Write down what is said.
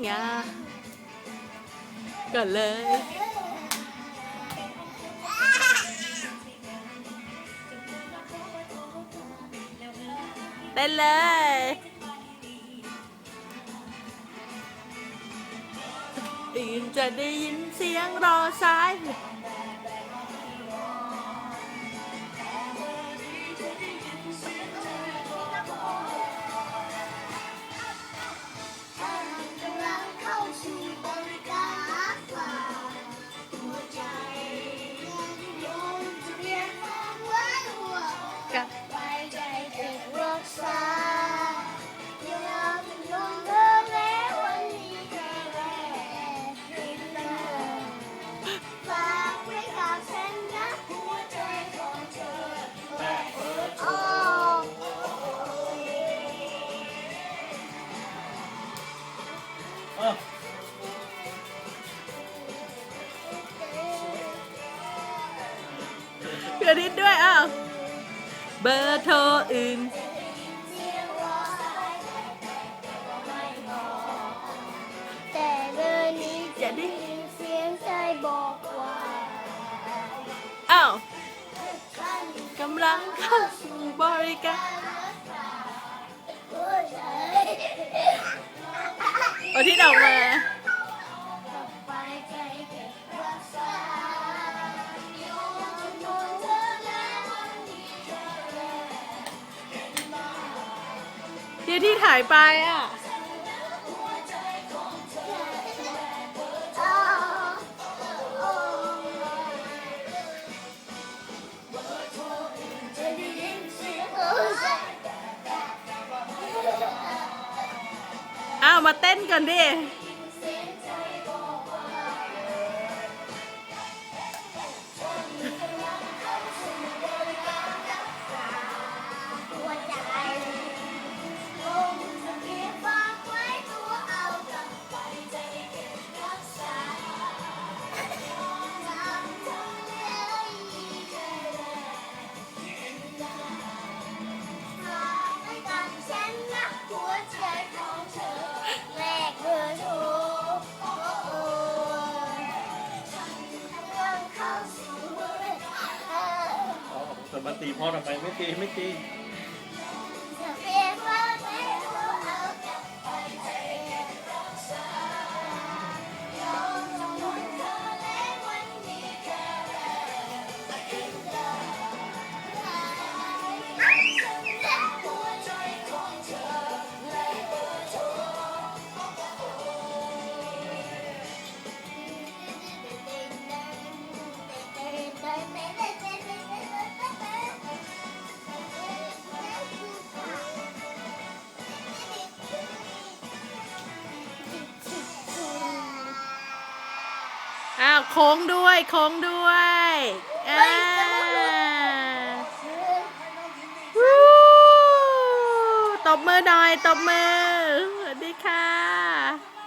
ไงก่อนเลยเต้นเลยตื่นจะได้ยินเสียงรอสายเพื่อนิดด้วยอ้าวเบอร์โทรอื่นแต่เบอร์นี้จะได้ยินเสียงใจบอกว่าอ้าวกำลังเข้าสู่บริการเอาที่ออกมาที่ถ่ายไปอ่ะอ้าวมาเต้นกันดิมาตีพ่อทำไมไม่ตีไม่ตีอ้าวโค้งด้วยโค้งด้วยตบมือหน่อยตบมือสวัสดีค่ะ